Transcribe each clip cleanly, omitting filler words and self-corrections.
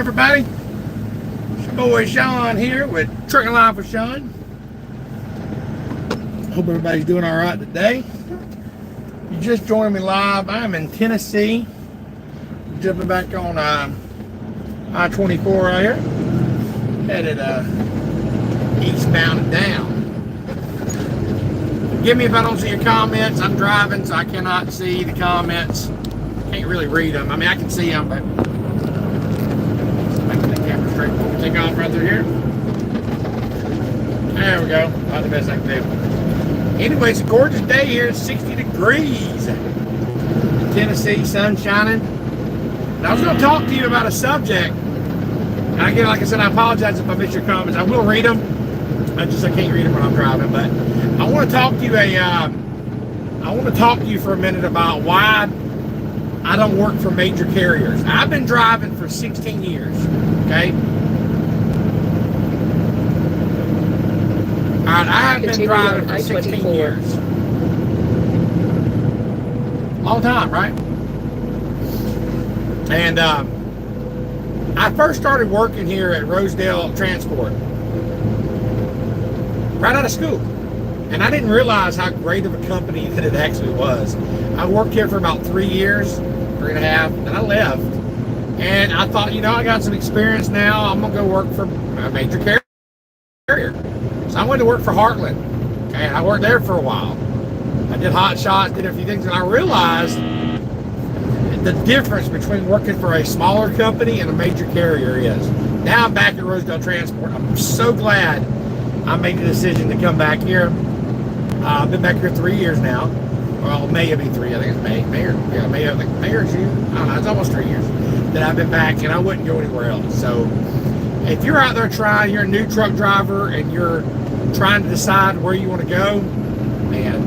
everybody? It's your boy Sean here with Trucking Live with Sean. Hope everybody's doing all right today. You just joined me live. I'm in Tennessee, jumping back on I-24 right here, headed eastbound and down. Forgive me if I don't see your comments. I'm driving, so I cannot see the comments. Can't really read them. I mean, I can see them, but make the camera straight. We'll take off right through here. There we go. About the best I can do. Anyway, it's a gorgeous day here. It's 60 degrees in Tennessee, sun shining. And I was going to talk to you about a subject. And again, like I said, I apologize if I miss your comments. I will read them. I can't read them when I'm driving. But I want to talk to you for a minute about why I don't work for major carriers. I've been driving for 16 years. Okay. All right, I have been driving for 16 years. Long time, right? And I first started working here at Rosedale Transport right out of school. And I didn't realize how great of a company that it actually was. I worked here for about 3 years, 3.5, and I left. And I thought, I got some experience now. I'm going to go work for a major carrier. So I went to work for Heartland. Okay, and I worked there for a while. I did hot shots, did a few things, and I realized the difference between working for a smaller company and a major carrier is. Now I'm back at Rosedale Transport. I'm so glad I made the decision to come back here. I've been back here 3 years now. Well, May will be 3. I think it's May. May or June. I don't know. It's almost 3 years that I've been back, and I wouldn't go anywhere else. So if you're out there you're a new truck driver, and you're trying to decide where you want to go, man,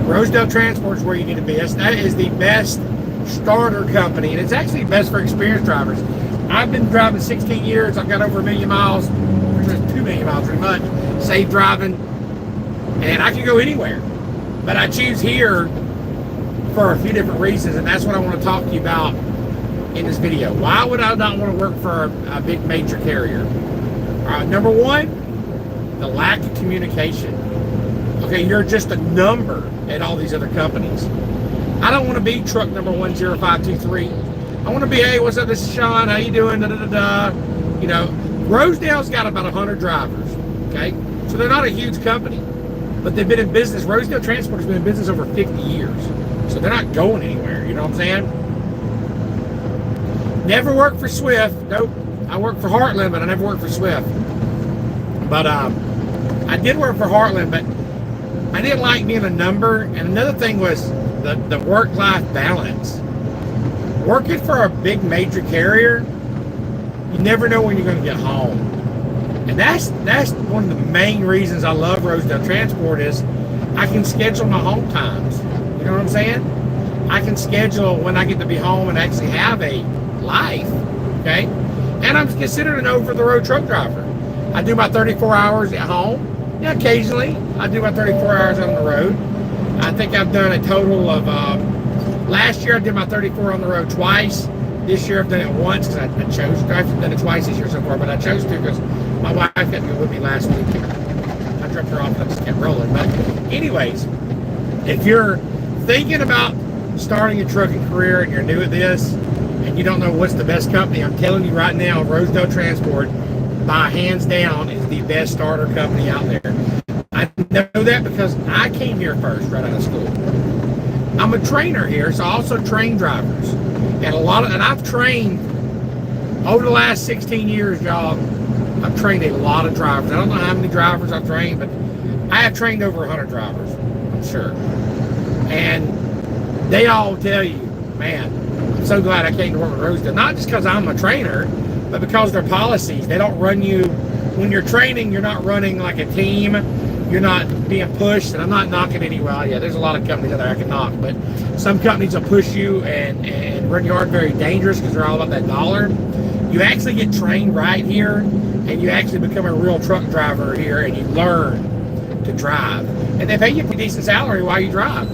Rosedale Transport is where you need to be. That is the best starter company, and it's actually best for experienced drivers. I've been driving 16 years. I've got over 1 million miles, 2 million miles pretty much, safe driving, and I can go anywhere. But I choose here for a few different reasons, and that's what I want to talk to you about in this video. Why would I not want to work for a big major carrier? Number one, the lack of communication. Okay, you're just a number at all these other companies. I don't want to be truck number 10523. I want to be, hey, what's up, this is Sean, how you doing, Rosedale's got about 100 drivers, okay? So they're not a huge company, but they've been in business. Rosedale Transport has been in business over 50 years. So they're not going anywhere, you know what I'm saying? Never worked for Swift. Nope. I worked for Heartland, but I never worked for Swift. But I did work for Heartland, but I didn't like being a number. And another thing was the work-life balance. Working for a big major carrier, you never know when you're going to get home. And that's one of the main reasons I love Rosedale Transport is I can schedule my home times. You know what I'm saying? I can schedule when I get to be home and actually have a life, okay? And I'm considered an over-the-road truck driver. I do my 34 hours at home. Yeah, occasionally I do my 34 hours on the road. I think I've done a total of, last year I did my 34 on the road twice. This year I've done it once because I chose to. I've done it twice this year so far, but I chose to because my wife got to go with me last week. I dropped her off and I just kept rolling. But anyways, if you're thinking about starting a trucking career and you're new at this and you don't know what's the best company, I'm telling you right now, Rosedale Transport, by hands down, is the best starter company out there. I know that because I came here first, right out of school. I'm a trainer here, so I also train drivers. And I've trained, over the last 16 years, y'all, I've trained a lot of drivers. I don't know how many drivers I've trained, but I have trained over 100 drivers, I'm sure. And they all tell you, man, I'm so glad I came to work with Rosedale. Not just because I'm a trainer, but because their policies. They don't run you, when you're training, you're not running like a team. You're not being pushed, and I'm not knocking anyone. Yeah, there's a lot of companies out there I can knock, but some companies will push you and run you hard, very dangerous because they're all about that dollar. You actually get trained right here, and you actually become a real truck driver here, and you learn to drive. And they pay you a decent salary while you drive.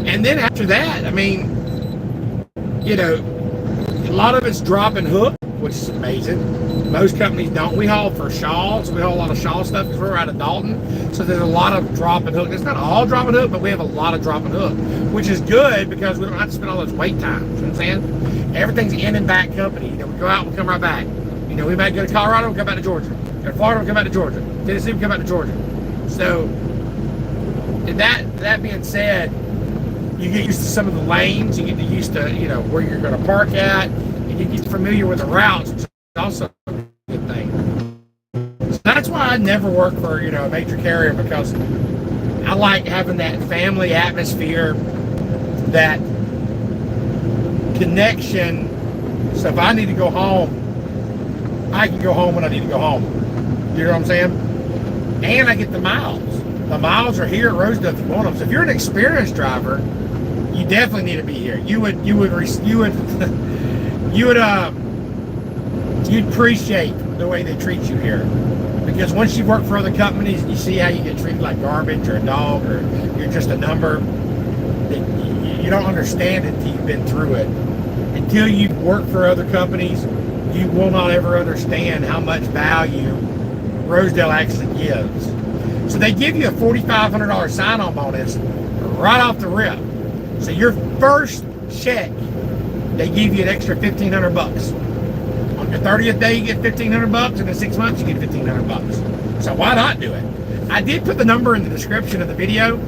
And then after that, I mean, A lot of it's drop and hook, which is amazing. Most companies don't. We haul for shawls. We haul a lot of shawl stuff because we're out of Dalton. So there's a lot of drop and hook. It's not all drop and hook, but we have a lot of drop and hook, which is good because we don't have to spend all those wait times. You know what I'm saying? Everything's in and back company. You know, we go out, we come right back. You know, we might go to Colorado, we come back to Georgia. Go to Florida, we come back to Georgia. Tennessee, we come back to Georgia. So, and that being said, you get used to some of the lanes. You get used to, you know, where you're going to park at, and you get familiar with the routes, which is also a good thing. So that's why I never work for, you know, a major carrier, because I like having that family atmosphere, that connection. So if I need to go home, I can go home when I need to go home. You know what I'm saying? And I get the miles. The miles are here at Rosedale if you want them. So if you're an experienced driver, you definitely need to be here. You'd appreciate the way they treat you here, because once you work for other companies and you see how you get treated like garbage or a dog, or you're just a number, you don't understand it until you've been through it. Until you've worked for other companies, you will not ever understand how much value Rosedale actually gives. So they give you a $4,500 sign-on bonus right off the rip. So your first check, they give you an extra $1,500. On your 30th day, you get $1,500, and in 6 months, you get $1,500. So why not do it? I did put the number in the description of the video.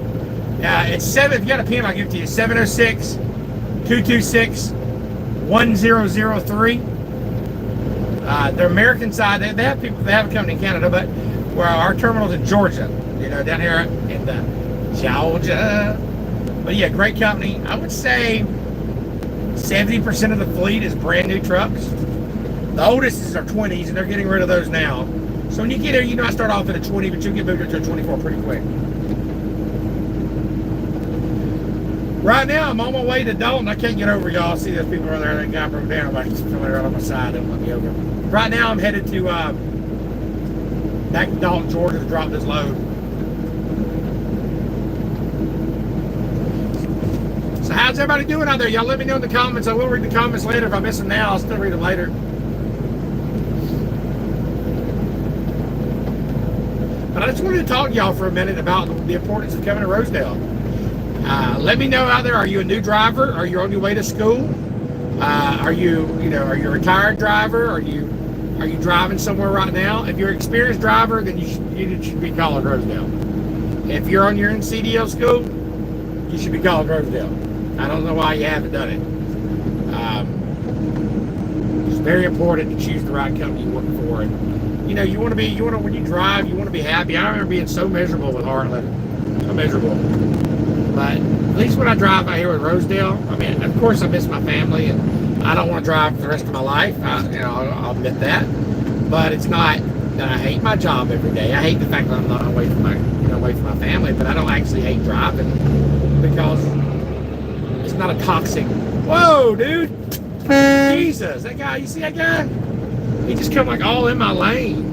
It's if you got a pen, I'll give it to you. 706-226-1003. Their American side, they have people, they have a company in Canada, but where our terminal's in Georgia, you know, down here in Georgia. But yeah, great company. I would say 70% of the fleet is brand new trucks. The oldest is our 20s, and they're getting rid of those now. So when you get here, you know, I start off at a 20, but you get moved to a 24 pretty quick. Right now, I'm on my way to Dalton. I can't get over, y'all. See those people over there, that guy broke down. Like, coming right on my side, don't let me over. Right now, I'm headed to back to Dalton, Georgia, to drop this load. So how's everybody doing out there? Y'all let me know in the comments. I will read the comments later. If I miss them now, I'll still read them later. But I just wanted to talk to y'all for a minute about the importance of coming to Rosedale. Let me know out there. Are you a new driver? Are you on your way to school? Are you a retired driver? Are you driving somewhere right now? If you're an experienced driver, then you should be calling Rosedale. If you're on your CDL school, you should be calling Rosedale. I don't know why you haven't done it. It's very important to choose the right company you work for. And you know, when you drive, you want to be happy. I remember being so miserable with Heartland, so miserable. But at least when I drive out here with Rosedale, I mean, of course I miss my family, and I don't want to drive for the rest of my life. I'll admit that. But it's not that I hate my job every day. I hate the fact that I'm not away from my family, but I don't actually hate driving, because it's not a toxic. Whoa, dude! Jesus, that guy. You see that guy? He just come like all in my lane.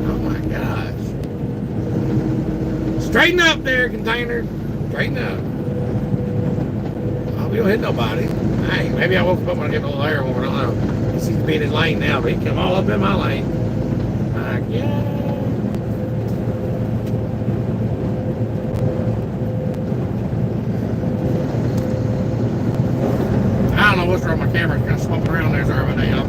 Oh my gosh! Straighten up there, container. Straighten up. Oh, we don't hit nobody. Hey, maybe I woke up when I get a little air horn. I don't know. He seems to be in his lane now, but he come all up in my lane. Yeah. I don't know what's wrong with my camera. It's kind of smoking around there. Sorry about that, y'all.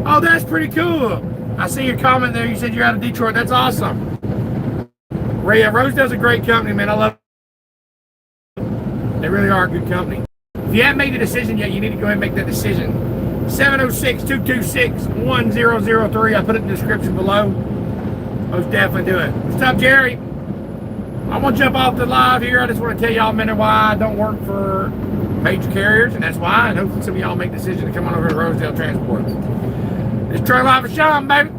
Oh, that's pretty cool. I see your comment there. You said you're out of Detroit. That's awesome. Rosedale's a great company, man. I love them. They really are a good company. If you haven't made a decision yet, you need to go ahead and make that decision. 706-226-1003. I put it in the description below. Most definitely do it. What's up, Jerry? I'm going to jump off the live here. I just want to tell y'all a minute why I don't work for major carriers, and that's why. And hopefully some of y'all make the decision to come on over to Rosedale Transport. It's Truck Life with Sean, baby.